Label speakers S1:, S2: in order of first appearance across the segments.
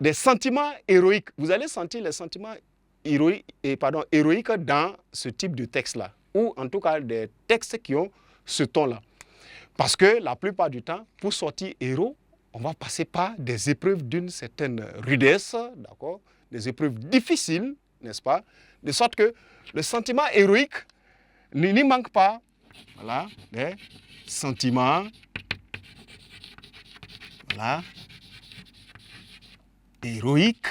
S1: des sentiments héroïques. Vous allez sentir les sentiments héroïques dans ce type de texte-là, ou en tout cas des textes qui ont ce ton-là. Parce que la plupart du temps, pour sortir héros, on va passer par des épreuves d'une certaine rudesse, d'accord, des épreuves difficiles, n'est-ce pas? De sorte que le sentiment héroïque n'y manque pas. Voilà, des sentiments, voilà, héroïques.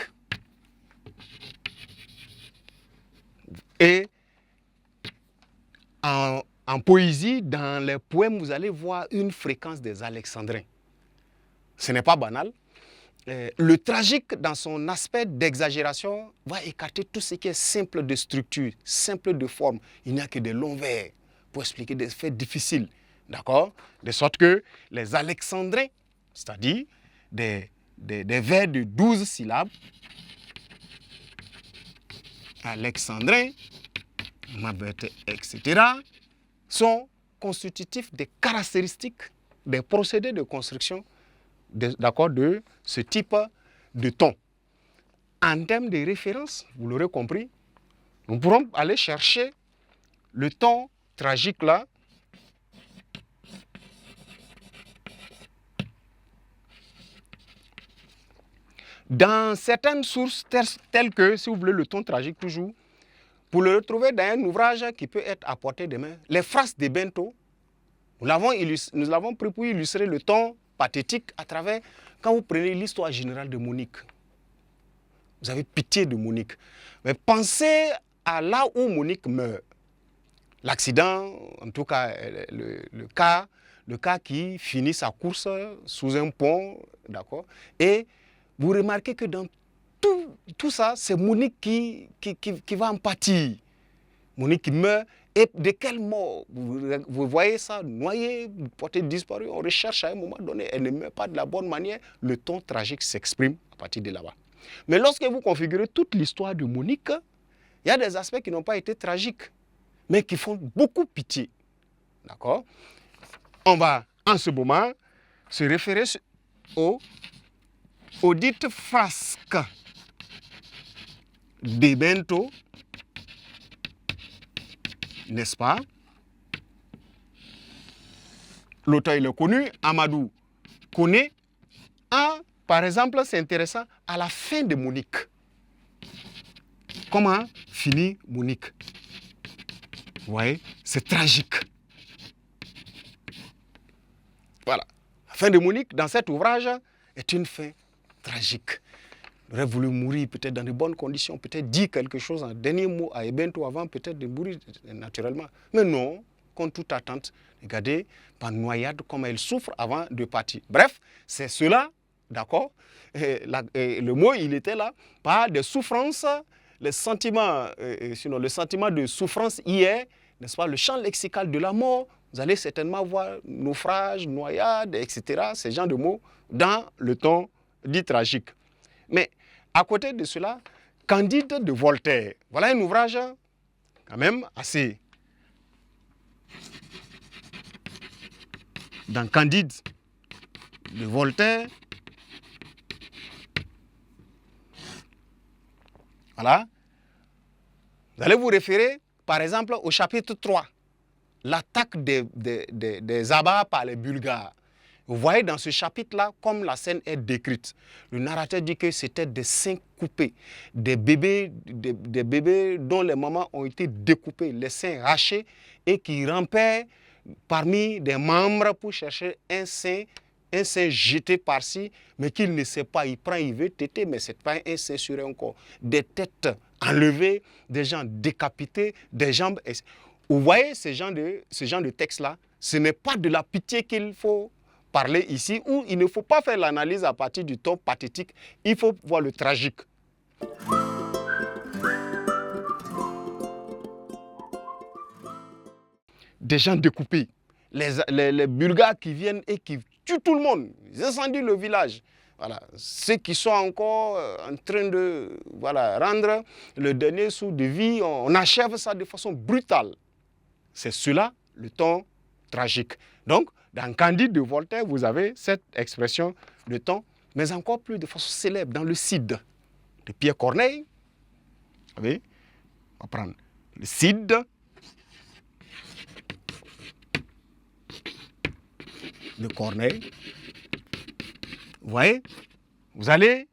S1: Et en poésie, dans les poèmes, vous allez voir une fréquence des alexandrins. Ce n'est pas banal. Le tragique, dans son aspect d'exagération, va écarter tout ce qui est simple de structure, simple de forme. Il n'y a que des longs vers pour expliquer des faits difficiles. D'accord? De sorte que les alexandrins, c'est-à-dire des vers de 12 syllabes, alexandrins, etc., sont constitutifs des caractéristiques, des procédés de construction de ce type de ton. En termes de référence, vous l'aurez compris, nous pourrons aller chercher le ton tragique là dans certaines sources telles que, si vous voulez, le ton tragique toujours, pour le retrouver dans un ouvrage qui peut être à portée de main, les phrases de Bento, nous l'avons pris pour illustrer le ton pathétique à travers, quand vous prenez l'histoire générale de Monique. Vous avez pitié de Monique. Mais pensez à là où Monique meurt. L'accident, en tout cas, le cas qui finit sa course sous un pont, d'accord? Et vous remarquez que dans tout ça, c'est Monique qui va en pâtir. Monique qui meurt. Et de quelle mort? Vous voyez ça, noyé, porté disparu, on recherche à un moment donné, elle ne meurt pas de la bonne manière. Le ton tragique s'exprime à partir de là-bas. Mais lorsque vous configurez toute l'histoire de Monique, il y a des aspects qui n'ont pas été tragiques, mais qui font beaucoup pitié. D'accord? On va, en ce moment, se référer aux dites frasques de Bento, n'est-ce pas? L'auteur, il est connu, Amadou connaît. Par exemple, c'est intéressant, à la fin de Monique. Comment finit Monique? Vous voyez, c'est tragique. Voilà. La fin de Monique, dans cet ouvrage, est une fin tragique. Il aurait voulu mourir peut-être dans de bonnes conditions, peut-être dire quelque chose, un dernier mot à Ebento avant peut-être de mourir naturellement. Mais non, contre toute attente, regardez, par noyade, comme elle souffre avant de partir. Bref, c'est cela, d'accord? Le mot, il était là, par des souffrances, les sentiments, sinon le sentiment de souffrance hier, n'est-ce pas, le champ lexical de la mort, vous allez certainement voir naufrage, noyade, etc., ces genres de mots dans le ton dit tragique. Mais à côté de cela, Candide de Voltaire, voilà un ouvrage quand même assez. Dans Candide de Voltaire, voilà, vous allez vous référer par exemple au chapitre 3, l'attaque des Avars par les Bulgares. Vous voyez dans ce chapitre-là, comme la scène est décrite, le narrateur dit que c'était des seins coupés, des bébés dont les mamans ont été découpés, les seins hachés et qui rampaient parmi des membres pour chercher un sein jeté par-ci, mais qu'il ne sait pas, il prend, il veut téter, mais ce n'est pas un sein sur un corps. Des têtes enlevées, des gens décapités, des jambes. Vous voyez ce genre de texte-là, ce n'est pas de la pitié qu'il faut parler ici, où il ne faut pas faire l'analyse à partir du ton pathétique, il faut voir le tragique. Des gens découpés, les Bulgares qui viennent et qui tuent tout le monde, ils incendient le village. Voilà. Ceux qui sont encore en train de rendre le dernier sou de vie, on achève ça de façon brutale. C'est cela le ton tragique. Donc, dans Candide de Voltaire, vous avez cette expression de ton mais encore plus de façon célèbre dans le Cid de Pierre Corneille. Vous voyez, on va prendre le Cid de Corneille. Vous voyez, vous allez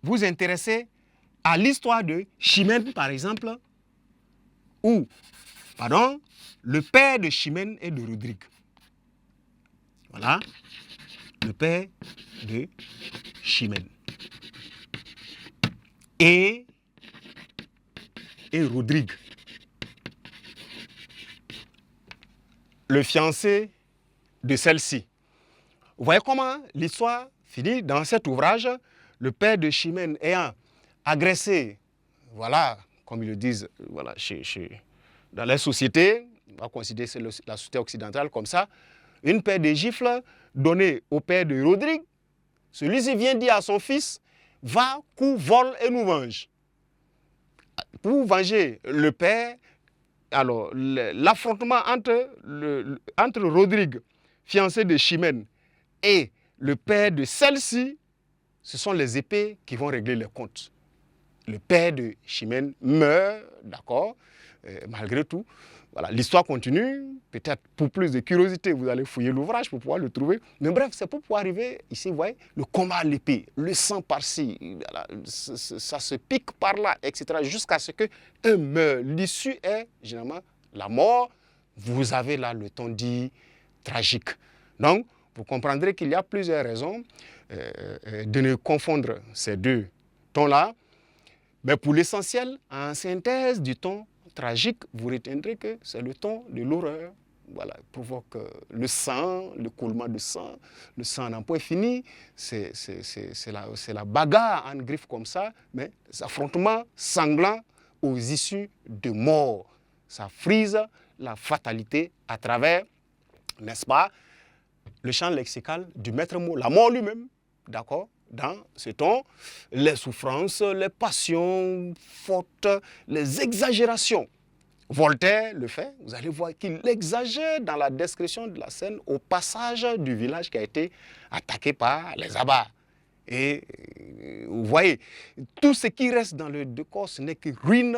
S1: vous intéresser à l'histoire de Chimène, par exemple, où, pardon, le père de Chimène et de Rodrigue. Voilà, le père de Chimène. Et Rodrigue, le fiancé de celle-ci. Vous voyez comment l'histoire finit dans cet ouvrage, le père de Chimène ayant agressé, voilà, comme ils le disent, voilà, dans les sociétés, on va considérer la société occidentale comme ça, une paire de gifles donnée au père de Rodrigue. Celui-ci vient dire à son fils, va, cours, vole et nous venge. Pour venger le père, alors l'affrontement entre Rodrigue, fiancé de Chimène, et le père de celle-ci, ce sont les épées qui vont régler les comptes. Le père de Chimène meurt, d'accord, malgré tout. Voilà, l'histoire continue, peut-être pour plus de curiosité, vous allez fouiller l'ouvrage pour pouvoir le trouver. Mais bref, c'est pour pouvoir arriver ici, vous voyez, le combat à l'épée, le sang par-ci, voilà, ça se pique par-là, etc. Jusqu'à ce qu'un meurt. L'issue est, généralement, la mort. Vous avez là le ton dit tragique. Donc, vous comprendrez qu'il y a plusieurs raisons de ne confondre ces deux tons-là. Mais pour l'essentiel, en synthèse du ton tragique, vous retiendrez que c'est le ton de l'horreur. Voilà, il provoque le sang, le coulement de sang, le sang n'en point fini. C'est la bagarre en griffe comme ça, mais des affrontements sanglants aux issues de mort. Ça frise la fatalité à travers, n'est-ce pas, le champ lexical du maître mot, la mort lui-même, d'accord, dans ce ton, les souffrances, les passions fortes, les exagérations. Voltaire le fait, vous allez voir qu'il exagère dans la description de la scène au passage du village qui a été attaqué par les abats. Et vous voyez, tout ce qui reste dans le décor, ce n'est que ruine,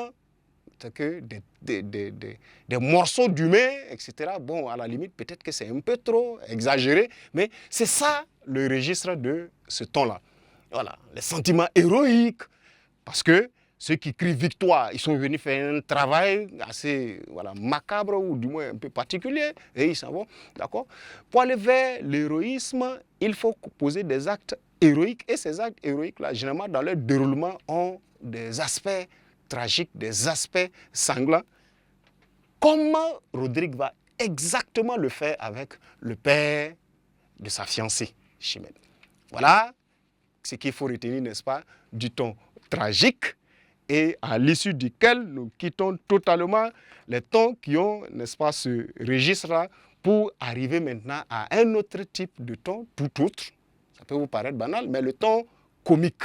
S1: c'est que des morceaux d'humains, etc. Bon, à la limite, peut-être que c'est un peu trop exagéré, mais c'est ça le registre de ce ton-là. Voilà, les sentiments héroïques, parce que ceux qui crient victoire, ils sont venus faire un travail assez macabre ou du moins un peu particulier, et ils s'en vont, d'accord. Pour aller vers l'héroïsme, il faut poser des actes héroïques, et ces actes héroïques-là, généralement, dans leur déroulement, ont des aspects tragiques, des aspects sanglants. Comment Rodrigue va exactement le faire avec le père de sa fiancée, Chimène. Voilà ce qu'il faut retenir, n'est-ce pas, du ton tragique et à l'issue duquel nous quittons totalement les tons qui ont, n'est-ce pas, ce registre-là pour arriver maintenant à un autre type de ton, tout autre. Ça peut vous paraître banal, mais le ton comique.